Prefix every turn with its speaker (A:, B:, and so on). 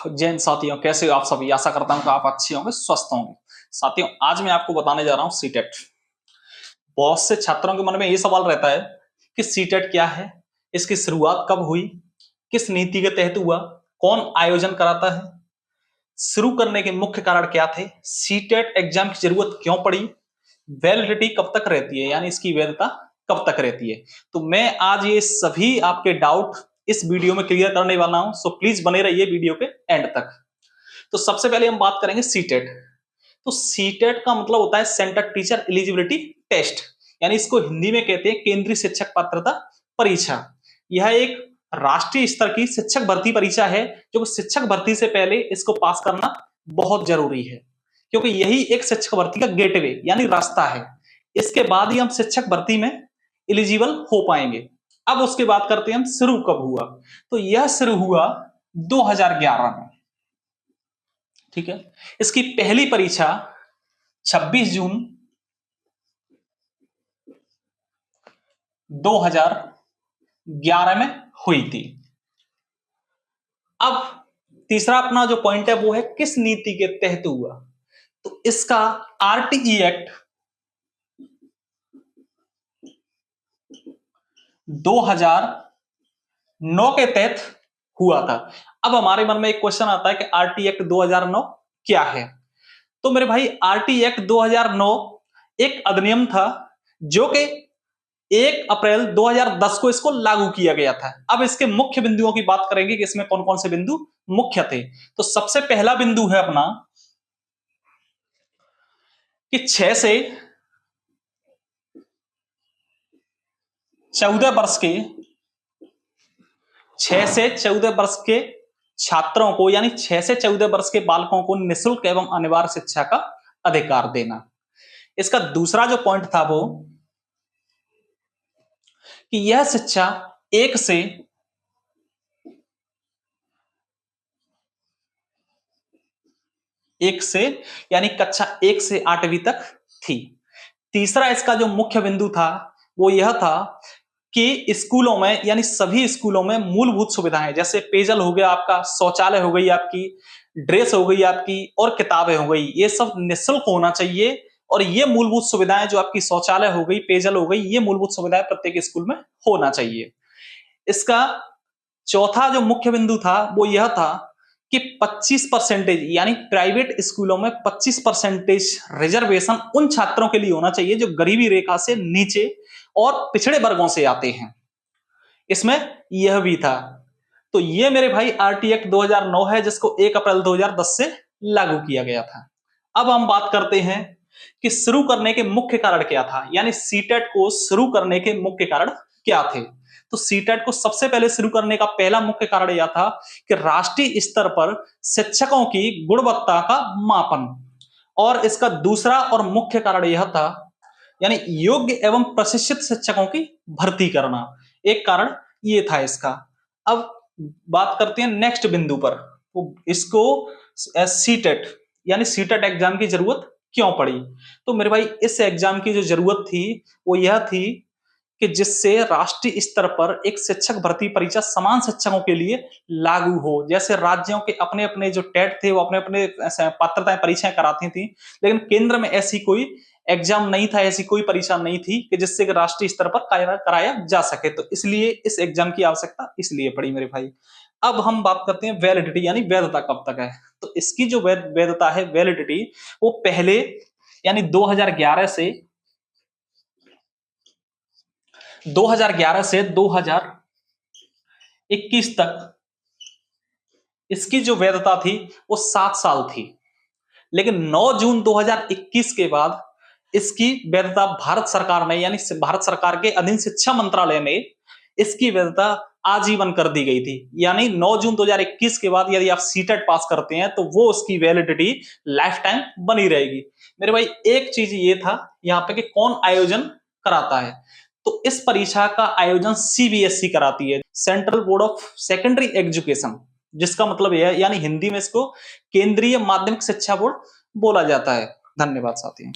A: जैन साथियों, कैसे हो आप सभी। आशा करता हूं कि आप अच्छे होंगे, स्वस्थ होंगे। साथियों, आज मैं आपको बताने जा रहा हूं सीटेट। बहुत से छात्रों के मन में ये सवाल रहता है कि सीटेट क्या है, इसकी शुरुआत कब हुई, किस नीति के तहत हुआ, कौन आयोजन कराता है, शुरू करने के मुख्य कारण क्या थे, सीटेट एग्जाम की जरूरत क्यों पड़ी, वैलिडिटी कब तक रहती है, यानी इसकी वैधता कब तक रहती है। तो मैं आज ये सभी आपके डाउट इस वीडियो में क्लियर करने वाला हूं, सो प्लीज बने रहिए वीडियो के एंड तक। तो सबसे पहले हम बात करेंगे सीटेट। तो सीटेट का मतलब होता है सेंटर टीचर एलिजिबिलिटी टेस्ट, यानी इसको हिंदी में कहते हैं केंद्रीय शिक्षक पात्रता परीक्षा। यह एक राष्ट्रीय स्तर की शिक्षक भर्ती परीक्षा है, जो शिक्षक भर्ती से पहले इसको पास करना बहुत जरूरी है, क्योंकि यही एक शिक्षक भर्ती का गेटवे यानी रास्ता है। इसके बाद ही हम शिक्षक भर्ती में एलिजिबल हो पाएंगे। अब उसके बाद करते हैं हम शुरू कब हुआ। तो यह शुरू हुआ 2011 में, ठीक है। इसकी पहली परीक्षा 26 जून 2011 में हुई थी। अब तीसरा अपना जो पॉइंट है वो है किस नीति के तहत हुआ। तो इसका आरटीई एक्ट 2009 के तहत हुआ था। अब हमारे मन में एक क्वेश्चन आता है कि आरटी एक्ट 2009 क्या है। तो मेरे भाई, आरटी एक्ट 2009 एक अधिनियम था जो कि 1 अप्रैल 2010 को इसको लागू किया गया था। अब इसके मुख्य बिंदुओं की बात करेंगे कि इसमें कौन कौन से बिंदु मुख्य थे। तो सबसे पहला बिंदु है अपना कि 6 से 14 वर्ष के 6 से 14 वर्ष के छात्रों को, यानी 6 से 14 वर्ष के बालकों को निःशुल्क एवं अनिवार्य शिक्षा का अधिकार देना। इसका दूसरा जो पॉइंट था वो कि यह शिक्षा 1 से यानी कक्षा 1 से 8वीं तक थी। तीसरा इसका जो मुख्य बिंदु था वो यह था कि स्कूलों में, यानी सभी स्कूलों में मूलभूत सुविधाएं जैसे पेयजल हो गया आपका, शौचालय हो गई आपकी, ड्रेस हो गई आपकी और किताबें हो गई, ये सब निःशुल्क होना चाहिए। और ये मूलभूत सुविधाएं जो आपकी शौचालय हो गई, पेयजल हो गई, ये मूलभूत सुविधाएं प्रत्येक स्कूल में होना चाहिए। इसका चौथा जो मुख्य बिंदु था वो यह था कि 25% यानी प्राइवेट स्कूलों में 25% रिजर्वेशन उन छात्रों के लिए होना चाहिए जो गरीबी रेखा से नीचे और पिछड़े वर्गों से आते हैं। इसमें यह भी था। तो ये मेरे भाई आरटी एक्ट 2009 है, जिसको 1 अप्रैल 2010 से लागू किया गया था। अब हम बात करते हैं कि शुरू करने के मुख्य कारण क्या था, यानी सीटेट को शुरू करने के मुख्य कारण क्या थे। तो सीटेट को सबसे पहले शुरू करने का पहला मुख्य कारण यह था कि राष्ट्रीय स्तर पर शिक्षकों की गुणवत्ता का मापन, और इसका दूसरा और मुख्य कारण यह था यानी योग्य एवं प्रशिक्षित शिक्षकों की भर्ती करना। एक कारण ये था इसका। अब बात करते हैं नेक्स्ट बिंदु पर, वो इसको सीटेट यानी सीटेट एग्जाम की जरूरत क्यों पड़ी। तो मेरे भाई, इस एग्जाम की जो जरूरत थी वो यह थी कि जिससे राष्ट्रीय स्तर पर एक शिक्षक भर्ती परीक्षा समान शिक्षकों के लिए लागू हो। जैसे राज्यों के अपने अपने जो टेट थे वो अपने अपने पात्रताएं परीक्षाएं कराती थी, लेकिन केंद्र में ऐसी कोई एग्जाम नहीं था, ऐसी कोई परीक्षा नहीं थी कि जिससे राष्ट्रीय स्तर पर कराया जा सके। तो इसलिए इस एग्जाम की आवश्यकता इसलिए पड़ी मेरे भाई। अब हम बात करते हैं वैलिडिटी यानी वैधता कब तक है। तो इसकी जो वैधता है, वैलिडिटी, वो पहले यानी 2011 से 2021 तक इसकी जो वैधता थी वो 7 साल थी। लेकिन 9 जून 2021 के बाद इसकी वैधता भारत सरकार ने, यानी भारत सरकार के अधीन शिक्षा मंत्रालय में इसकी वैधता आजीवन कर दी गई थी। यानी 9 जून 2021 के बाद यदि आप सीटेट पास करते हैं तो वो उसकी वैलिडिटी लाइफ टाइम बनी रहेगी। मेरे भाई, एक चीज ये था यहाँ पे कि कौन आयोजन कराता है। तो इस परीक्षा का आयोजन सीबीएसई कराती है, central board of secondary education, जिसका मतलब यह है, यानी हिंदी में इसको केंद्रीय माध्यमिक शिक्षा बोर्ड बोला जाता है। धन्यवाद साथियों।